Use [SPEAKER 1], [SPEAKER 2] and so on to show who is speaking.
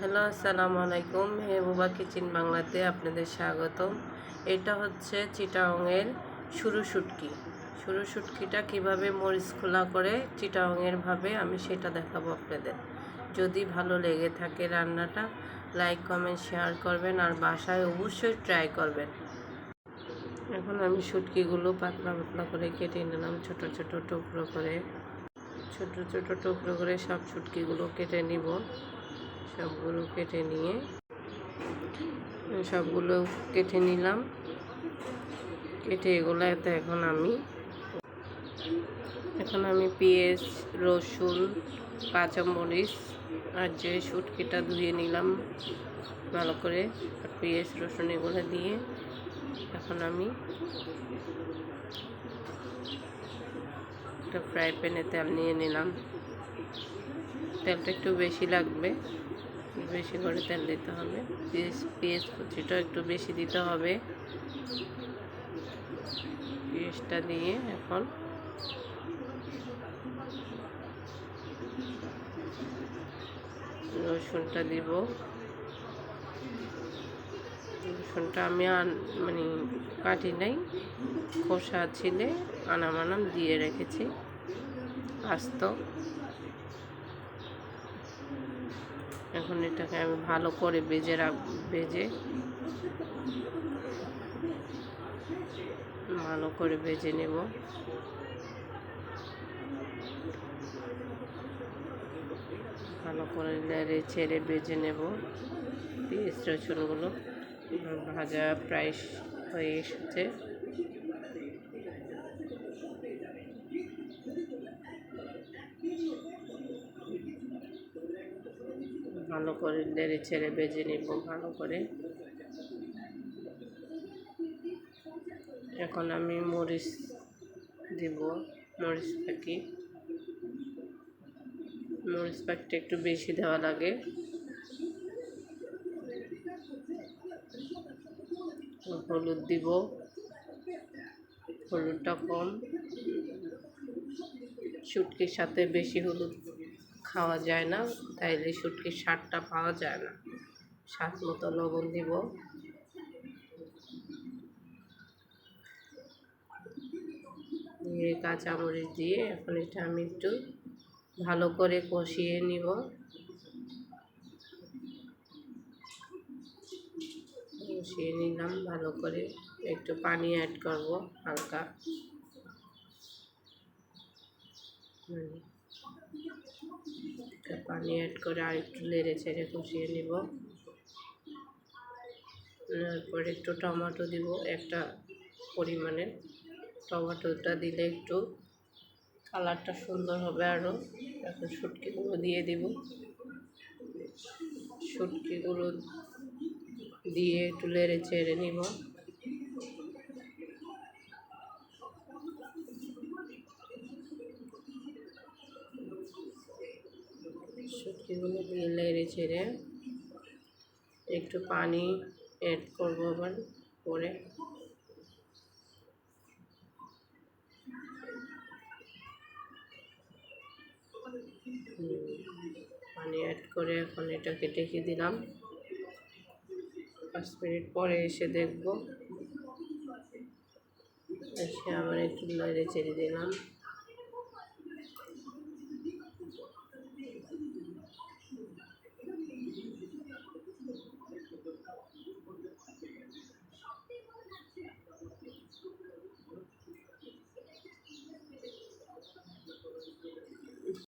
[SPEAKER 1] Hello, আসসালামু আলাইকুম। Mehbooba kitchen বাংলাতে আপনাদের স্বাগতম। এটা হচ্ছে চিটাগংয়ের সরু শুটকি। সরু শুটকিটা কীভাবে মরিচ খোলা করে চিটাগংয়ের ভাবে আমি সেটা দেখাবো আপনাদের। যদি ভালো লেগে থাকে রান্নাটা, লাইক কমেন্ট শেয়ার করবেন আর বাসায় অবশ্যই ট্রাই করবেন। এখন আমি শুটকিগুলো পাতলা পাতলা করে কেটে নিলাম, ছোট ছোট টুকরো করে। ছোট ছোট টুকরো করে সব শুটকিগুলো কেটে নিব। সবগুলো কেটে নিয়ে সবগুলো কেটে নিলাম। কেটে এগুলোতে এখন আমি পেঁয়াজ, রসুন, কাঁচামরিচ আর যে শুটকিটা ধুয়ে নিলাম ভালো করে, আর পেঁয়াজ রসুন এগুলো দিয়ে এখন আমি একটা ফ্রাই প্যানে তেল নিয়ে নিলাম। তেলটা একটু বেশি লাগবে, বেশি করে তেল দিতে হবে। পেঁয়াজ কুচিটা একটু বেশি দিতে হবে। পেঁয়াজটা দিয়ে এখন রসুনটা দিব। রসুনটা আমি মানে কাটি নাই, খোসা ছিলে আনাম দিয়ে রেখেছি আস্ত। এখন এটাকে আমি ভালো করে ভেজে নেব। ভালো করে নেড়ে ছেড়ে ভেজে নেব। পেঁয়াজ রসুনগুলো ভাজা প্রায় হয়ে এসেছে। ভালো করে নেড়ে ছেড়ে ভেজে নেব ভালো করে। এখন আমি মরিচ দিব। মরিচ পাখিটা একটু বেশি দেওয়া লাগে। হলুদ দিব, হলুদটা কম। শুটকির সাথে বেশি হলুদ খাওয়া যায় না, তাইলে শুটকির স্বাদটা পাওয়া যায় না। স্বাদ মতো লবণ দিব। দিয়ে কাঁচামরিচ দিয়ে এখন এটা আমি একটু ভালো করে কষিয়ে নিব। কষিয়ে নিলাম ভালো করে। একটু পানি অ্যাড করব হালকা। পানি অ্যাড করে আর একটু নেড়ে ছেড়ে কষিয়ে নিব। তারপর একটু টমেটো দিব, একটা পরিমাণে। টমেটোটা দিলে একটু কালারটা সুন্দর হবে আরও। এখন শুটকিগুলো দিয়ে দিব। শুটকিগুলো দিয়ে একটু নেড়ে ছেড়ে নিব। শুটকিগুলো দিয়ে নেড়ে ছেড়ে একটু পানি অ্যাড করবো আবার পরে। পানি অ্যাড করে এখন এটাকে ঢেকে দিলাম। 5 মিনিট পরে এসে দেখব। এসে আবার একটু নেড়ে ছেড়ে দিলাম।